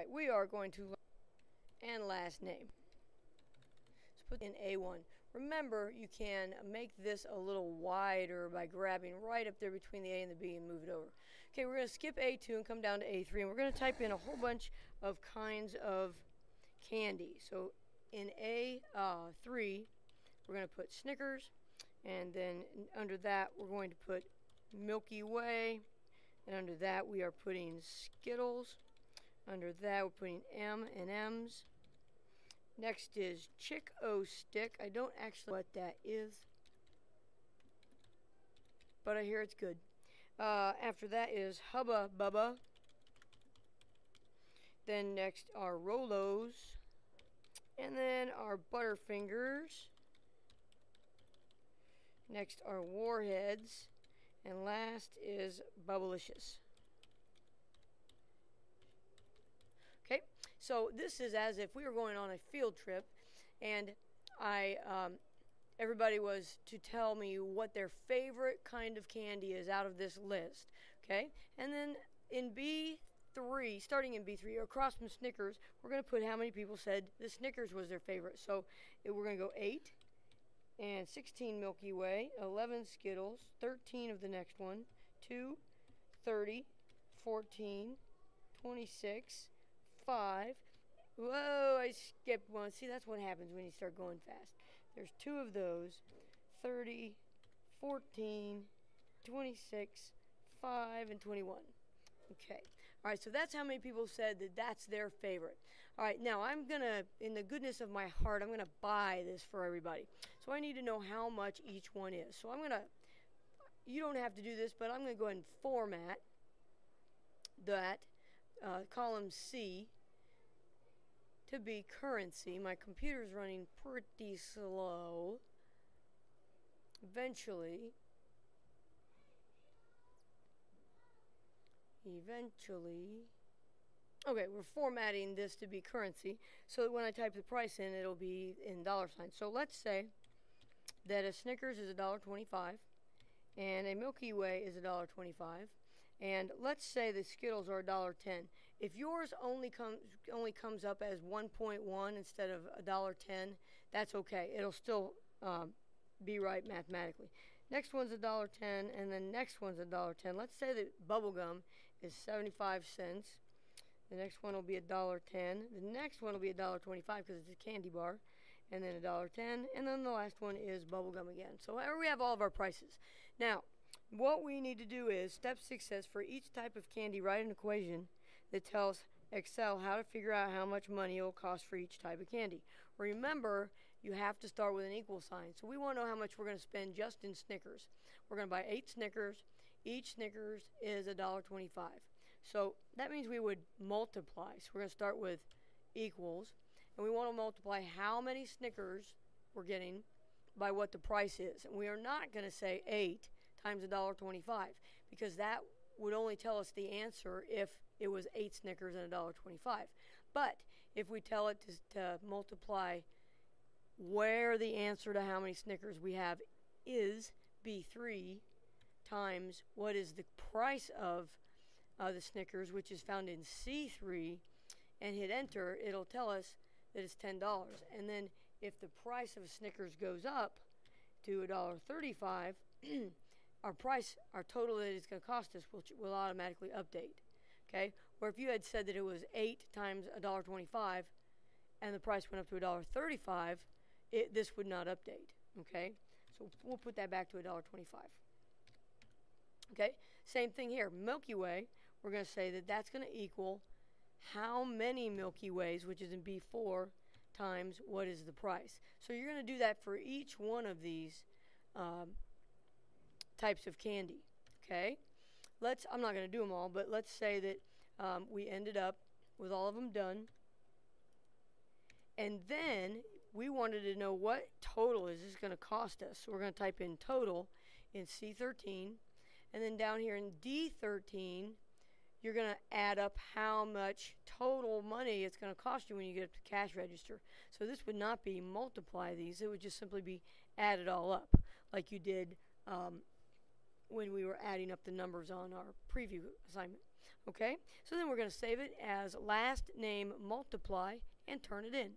Alright, we are going to learn and last name. Let's put in A1. Remember, you can make this a little wider by grabbing right up there between the A and the B and move it over. Okay, we're going to skip A2 and come down to A3, and we're going to type in a whole bunch of kinds of candy. So in A3, we're going to put Snickers, and then under that, we're going to put Milky Way, and under that, we are putting Skittles. Under that, we're putting M&Ms. Next is Chick-O-Stick. I don't actually know what that is, but I hear it's good. After that is Hubba Bubba. Then next are Rolos. And then our Butterfingers. Next are Warheads. And last is Bubblicious. Okay, so this is as if we were going on a field trip, and everybody was to tell me what their favorite kind of candy is out of this list. Okay, and then in B3, starting in B3, across from Snickers, we're going to put how many people said the Snickers was their favorite. So we're going to go 8 and 16 Milky Way, 11 Skittles, 13 of the next one, 2, 30, 14, 26, 5. Whoa, I skipped one. See, that's what happens when you start going fast. There's 2 of those, 30, 14, 26, 5, and 21. Okay. All right, so that's how many people said that that's their favorite. All right, now I'm going to, in the goodness of my heart, I'm going to buy this for everybody. So I need to know how much each one is. So I'm going to, you don't have to do this, but I'm going to go ahead and format that column C to be currency. My computer's running pretty slow. Eventually, okay, we're formatting this to be currency so that when I type the price in, it'll be in dollar signs. So let's say that a Snickers is $1.25 and a Milky Way is $1.25, and let's say the Skittles are $1.10. If yours only comes up as 1.1 instead of $1.10, that's okay. It'll still be right mathematically. Next one's $1.10, and then next one's $1.10. Let's say that bubblegum is 75 cents. The next one will be $1.10. The next one will be $1.25 because it's a candy bar, and then $1.10, and then the last one is bubblegum again. So we have all of our prices. Now, what we need to do is, step 6 says, for each type of candy, write an equation that tells Excel how to figure out how much money it will cost for each type of candy. Remember, you have to start with an equal sign. So we want to know how much we're going to spend just in Snickers. We're going to buy 8 Snickers. Each Snickers is $1.25. So that means we would multiply. So we're going to start with equals, and we want to multiply how many Snickers we're getting by what the price is. And we are not going to say 8 times $1.25 because that would only tell us the answer if it was 8 Snickers and $1.25. But if we tell it to multiply where the answer to how many Snickers we have is B3 times what is the price of the Snickers, which is found in C3, and hit enter, it'll tell us that it's $10. And then if the price of a Snickers goes up to $1.35, our total that it's going to cost us will automatically update. Okay? Or if you had said that it was 8 times $1.25 and the price went up to $1.35, this would not update. Okay? So we'll put that back to $1.25. Okay? Same thing here. Milky Way, we're going to say that that's going to equal how many Milky Ways, which is in B4, times what is the price. So you're going to do that for each one of these types of candy. Okay? I'm not going to do them all, but let's say that we ended up with all of them done. And then we wanted to know what total is this going to cost us. So we're going to type in total in C13. And then down here in D13, you're going to add up how much total money it's going to cost you when you get up to the cash register. So this would not be multiply these. It would just simply be add it all up like you did when we were adding up the numbers on our preview assignment. Okay, so then we're going to save it as last name multiply and turn it in.